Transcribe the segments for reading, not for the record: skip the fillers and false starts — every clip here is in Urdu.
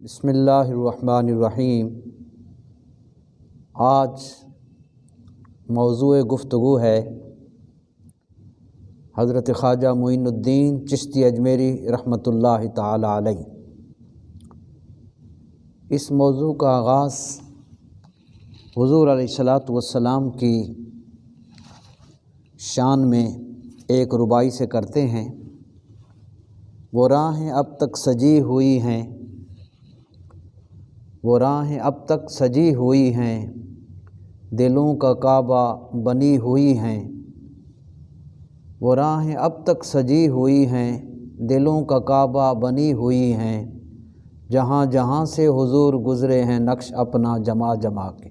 بسم اللہ الرحمن الرحیم۔ آج موضوع گفتگو ہے حضرت خواجہ معین الدین چشتی اجمیری رحمۃ اللہ تعالی علیہ۔ اس موضوع کا آغاز حضور علیہ الصلاۃ والسلام کی شان میں ایک ربائی سے کرتے ہیں۔ وہ راہیں اب تک سجی ہوئی ہیں، وہ راہیں اب تک سجی ہوئی ہیں، دلوں کا کعبہ بنی ہوئی ہیں۔ وہ راہیں اب تک سجی ہوئی ہیں، دلوں کا کعبہ بنی ہوئی ہیں۔ جہاں جہاں سے حضور گزرے ہیں، نقش اپنا جما جما کے۔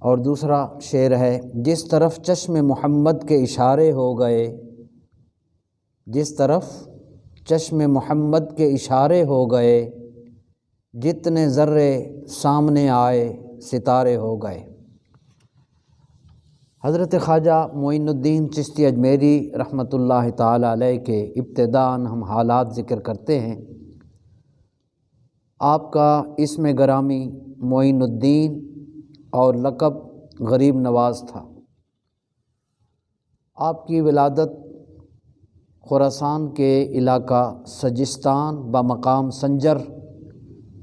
اور دوسرا شعر ہے، جس طرف چشم محمد کے اشارے ہو گئے، جس طرف چشم محمد کے اشارے ہو گئے، جتنے ذرے سامنے آئے ستارے ہو گئے۔ حضرت خواجہ معین الدین چشتی اجمیری رحمۃ اللہ تعالی علیہ کے ابتداءً ہم حالات ذکر کرتے ہیں۔ آپ کا اسم گرامی معین الدین اور لقب غریب نواز تھا۔ آپ کی ولادت خراسان کے علاقہ سجستان بمقام سنجر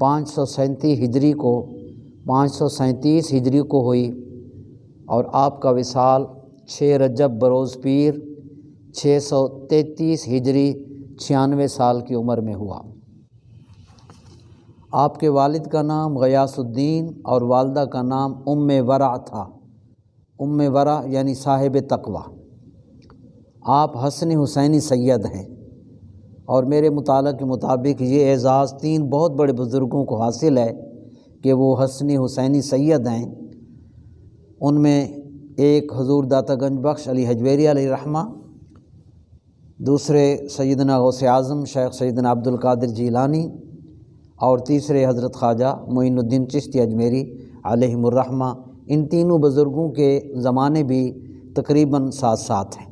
537 ہجری کو 537 ہجری کو ہوئی، اور آپ کا وصال 6 رجب بروز پیر 633 ہجری 96 سال کی عمر میں ہوا۔ آپ کے والد کا نام غیاث الدین اور والدہ کا نام ام ورع تھا۔ ام ورع یعنی صاحب تقوی۔ آپ حسن حسینی سید ہیں، اور میرے مطالعہ کے مطابق یہ اعزاز 3 بہت بڑے بزرگوں کو حاصل ہے کہ وہ حسن حسینی سید ہیں۔ ان میں ایک حضور داتا گنج بخش علی حجویری علیہ رحمہ، دوسرے سیدنا غوث اعظم شیخ سیدنا عبد القادر جیلانی، اور تیسرے حضرت خواجہ معین الدین چشتی اجمیری علیہم الرحمہ۔ ان تینوں بزرگوں کے زمانے بھی تقریباً ساتھ ساتھ ہیں۔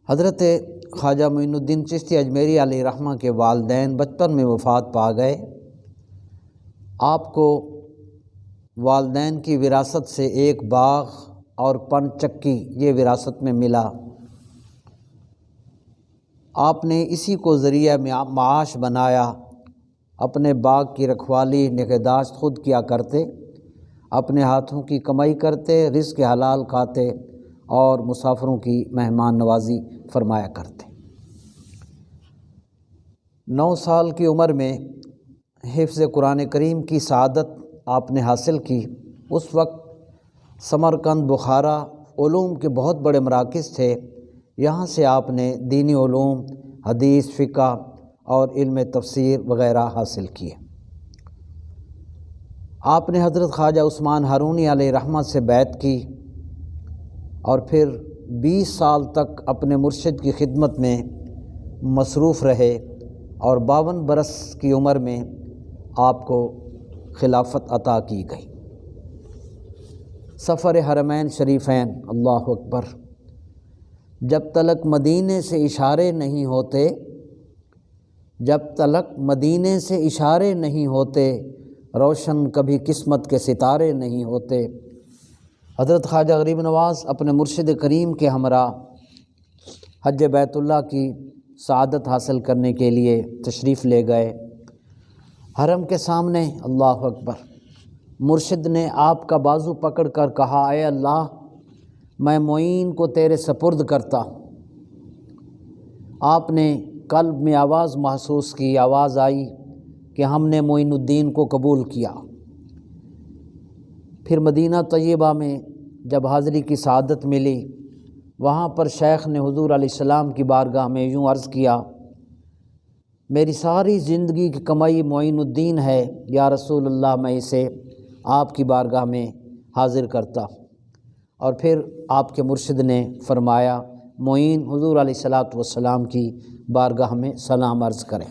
حضرت خواجہ معین الدین چشتی اجمیری علیہ رحمہ کے والدین بچپن میں وفات پا گئے۔ آپ کو والدین کی وراثت سے ایک باغ اور پن چکی یہ وراثت میں ملا۔ آپ نے اسی کو ذریعہ معاش بنایا۔ اپنے باغ کی رکھوالی نگہداشت خود کیا کرتے، اپنے ہاتھوں کی کمائی کرتے، رزق حلال کھاتے، اور مسافروں کی مہمان نوازی فرمایا کرتے۔ 9 سال کی عمر میں حفظ قرآن کریم کی سعادت آپ نے حاصل کی۔ اس وقت سمرقند بخارا علوم کے بہت بڑے مراکز تھے۔ یہاں سے آپ نے دینی علوم، حدیث، فقہ اور علم تفسیر وغیرہ حاصل کیے۔ آپ نے حضرت خواجہ عثمان ہارونی علیہ رحمہ سے بیعت کی، اور پھر 20 سال تک اپنے مرشد کی خدمت میں مصروف رہے، اور 52 برس کی عمر میں آپ کو خلافت عطا کی گئی۔ سفر حرمین شریفین، اللہ اکبر! جب تلک مدینے سے اشارے نہیں ہوتے، جب تلک مدینے سے اشارے نہیں ہوتے، روشن کبھی قسمت کے ستارے نہیں ہوتے۔ حضرت خواجہ غریب نواز اپنے مرشد کریم کے ہمراہ حج بیت اللہ کی سعادت حاصل کرنے کے لیے تشریف لے گئے۔ حرم کے سامنے، اللہ اکبر، مرشد نے آپ کا بازو پکڑ کر کہا، اے اللہ، میں معین کو تیرے سپرد کرتا ہوں۔ آپ نے قلب میں آواز محسوس کی، آواز آئی کہ ہم نے معین الدین کو قبول کیا۔ پھر مدینہ طیبہ میں جب حاضری کی سعادت ملی، وہاں پر شیخ نے حضور علیہ السلام کی بارگاہ میں یوں عرض کیا، میری ساری زندگی کی کمائی معین الدین ہے، یا رسول اللہ، میں اسے آپ کی بارگاہ میں حاضر کرتا ہوں۔ اور پھر آپ کے مرشد نے فرمایا، معین حضور علیہ الصلاۃ والسلام کی بارگاہ میں سلام عرض کریں۔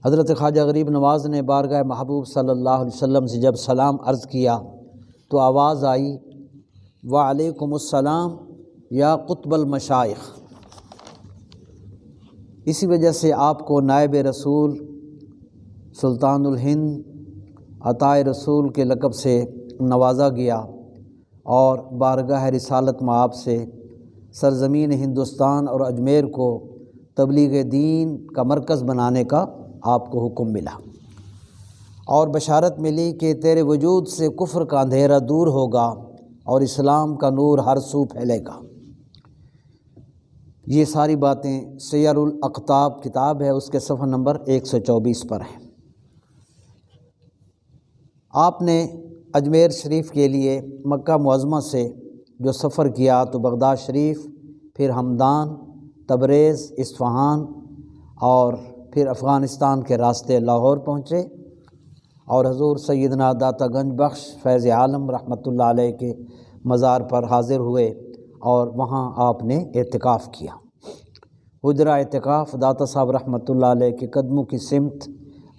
حضرت خواجہ غریب نواز نے بارگاہ محبوب صلی اللہ علیہ وسلم سے جب سلام عرض کیا تو آواز آئی، وعلیکم السلام یا قطب المشائخ۔ اسی وجہ سے آپ کو نائب رسول، سلطان الہند، عطائے رسول کے لقب سے نوازا گیا اور بارگاہ رسالت مآب سے سرزمین ہندوستان اور اجمیر کو تبلیغ دین کا مرکز بنانے کا آپ کو حکم ملا، اور بشارت ملی کہ تیرے وجود سے کفر کا اندھیرا دور ہوگا اور اسلام کا نور ہر سو پھیلے گا۔ یہ ساری باتیں سیر الاقطاب کتاب ہے، اس کے صفحہ نمبر 124 پر ہے۔ آپ نے اجمیر شریف کے لیے مکہ معظمہ سے جو سفر کیا تو بغداد شریف، پھر ہمدان، تبریز، اصفہان اور پھر افغانستان کے راستے لاہور پہنچے اور حضور سیدنا داتا گنج بخش فیض عالم رحمۃ اللہ علیہ کے مزار پر حاضر ہوئے اور وہاں آپ نے اعتکاف کیا۔ حجرہ اعتکاف داتا صاحب رحمۃ اللہ علیہ کے قدموں کی سمت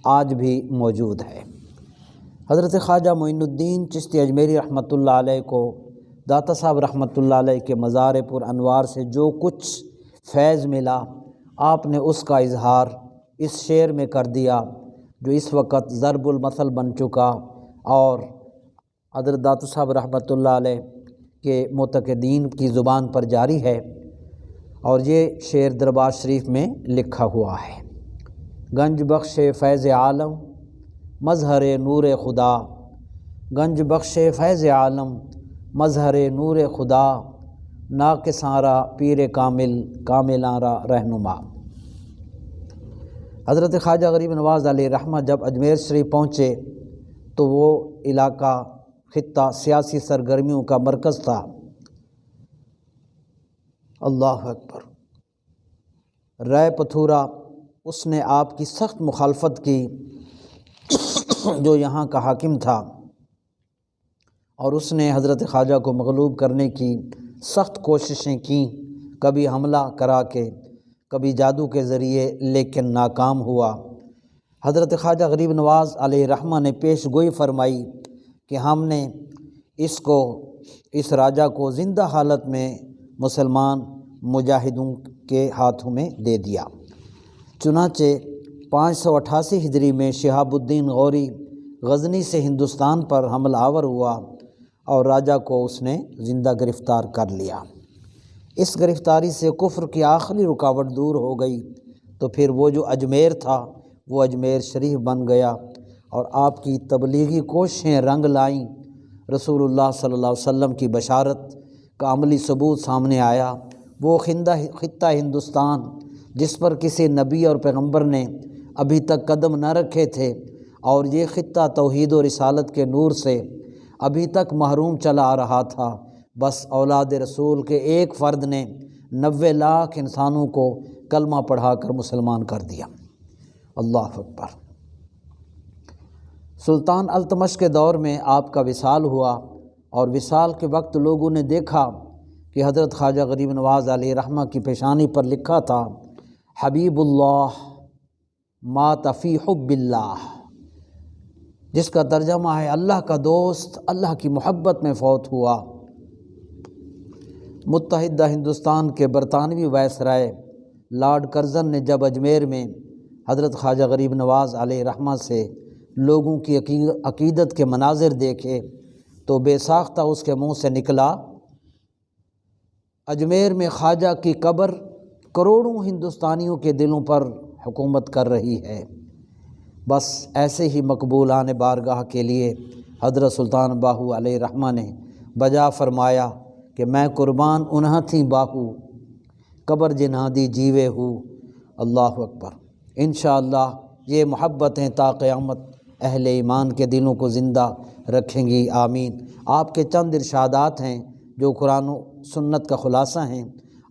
آج بھی موجود ہے۔ حضرت خواجہ معین الدین چشتی اجمیری رحمۃ اللہ علیہ کو داتا صاحب رحمۃ اللہ علیہ کے مزار پر انوار سے جو کچھ فیض ملا، آپ نے اس کا اظہار اس شعر میں کر دیا جو اس وقت ضرب المثل بن چکا اور حضرت داتا صاحب رحمۃ اللہ علیہ کے معتقدین کی زبان پر جاری ہے، اور یہ شعر دربار شریف میں لکھا ہوا ہے۔ گنج بخش فیض عالم مظہر نور خدا، گنج بخش فیض عالم مظہر نور خدا، ناقصاں را پیر کامل کاملاں را رہنما۔ حضرت خواجہ غریب نواز علیہ رحمہ جب اجمیر شریف پہنچے تو وہ علاقہ، خطہ سیاسی سرگرمیوں کا مرکز تھا۔ اللہ اکبر۔ رائے پتھورا، اس نے آپ کی سخت مخالفت کی جو یہاں کا حاکم تھا، اور اس نے حضرت خواجہ کو مغلوب کرنے کی سخت کوششیں کیں، کبھی حملہ کرا کے، کبھی جادو کے ذریعے، لیکن ناکام ہوا۔ حضرت خواجہ غریب نواز علیہ رحمہ نے پیش گوئی فرمائی کہ ہم نے اس راجہ کو زندہ حالت میں مسلمان مجاہدوں کے ہاتھوں میں دے دیا۔ چنانچہ 588 ہجری میں شہاب الدین غوری غزنی سے ہندوستان پر حملہ آور ہوا اور راجہ کو اس نے زندہ گرفتار کر لیا۔ اس گرفتاری سے کفر کی آخری رکاوٹ دور ہو گئی، تو پھر وہ جو اجمیر تھا وہ اجمیر شریف بن گیا، اور آپ کی تبلیغی کوششیں رنگ لائیں۔ رسول اللہ صلی اللہ علیہ وسلم کی بشارت کا عملی ثبوت سامنے آیا۔ وہ خطہ ہندوستان جس پر کسی نبی اور پیغمبر نے ابھی تک قدم نہ رکھے تھے، اور یہ خطہ توحید و رسالت کے نور سے ابھی تک محروم چلا آ رہا تھا، بس اولاد رسول کے ایک فرد نے 90 لاکھ انسانوں کو کلمہ پڑھا کر مسلمان کر دیا۔ اللہ اکبر۔ سلطان التمش کے دور میں آپ کا وصال ہوا، اور وصال کے وقت لوگوں نے دیکھا کہ حضرت خواجہ غریب نواز علیہ رحمہ کی پیشانی پر لکھا تھا حبیب اللہ مات فی حب اللہ، جس کا ترجمہ ہے اللہ کا دوست اللہ کی محبت میں فوت ہوا۔ متحدہ ہندوستان کے برطانوی وائسرائے لارڈ کرزن نے جب اجمیر میں حضرت خواجہ غریب نواز علیہ رحمہ سے لوگوں کی عقیدت کے مناظر دیکھے تو بے ساختہ اس کے منہ سے نکلا، اجمیر میں خواجہ کی قبر کروڑوں ہندوستانیوں کے دلوں پر حکومت کر رہی ہے۔ بس ایسے ہی مقبولان بارگاہ کے لیے حضرت سلطان باہو علیہ رحمہ نے بجا فرمایا کہ میں قربان انہاں تھی باہو، قبر جنہاں دی جیوے ہو۔ اللہ اکبر۔ انشاءاللہ یہ محبتیں تا قیامت اہل ایمان کے دلوں کو زندہ رکھیں گی، آمین۔ آپ کے چند ارشادات ہیں جو قرآن و سنت کا خلاصہ ہیں،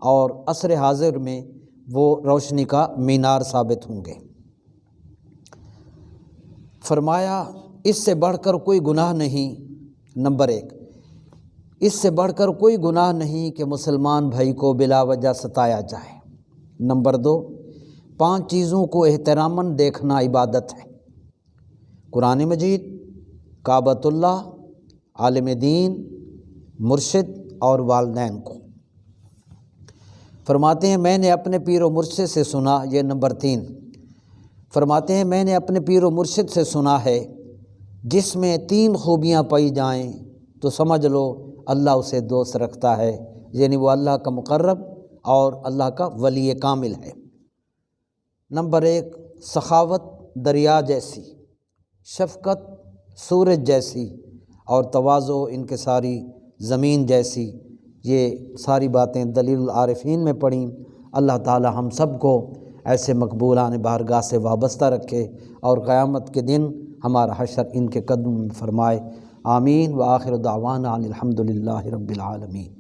اور عصر حاضر میں وہ روشنی کا مینار ثابت ہوں گے۔ فرمایا اس سے بڑھ کر کوئی گناہ نہیں، نمبر 1، اس سے بڑھ کر کوئی گناہ نہیں کہ مسلمان بھائی کو بلا وجہ ستایا جائے۔ نمبر 2، 5 چیزوں کو احتراماً دیکھنا عبادت ہے: قرآن مجید، کعبۃ اللہ، عالم دین، مرشد اور والدین کو۔ فرماتے ہیں میں نے اپنے پیر و مرشد سے سنا، یہ نمبر 3، فرماتے ہیں میں نے اپنے پیر و مرشد سے سنا ہے جس میں 3 خوبیاں پائی جائیں تو سمجھ لو اللہ اسے دوست رکھتا ہے، یعنی وہ اللہ کا مقرب اور اللہ کا ولی کامل ہے۔ نمبر 1، سخاوت دریا جیسی، شفقت سورج جیسی، اور تواضع انکساری زمین جیسی۔ یہ ساری باتیں دلیل العارفین میں پڑھیں۔ اللہ تعالی ہم سب کو ایسے مقبولان بارگاہ سے وابستہ رکھے اور قیامت کے دن ہمارا حشر ان کے قدم میں فرمائے۔ آمین۔ وآخر دعوانا الحمد للہ رب العالمین۔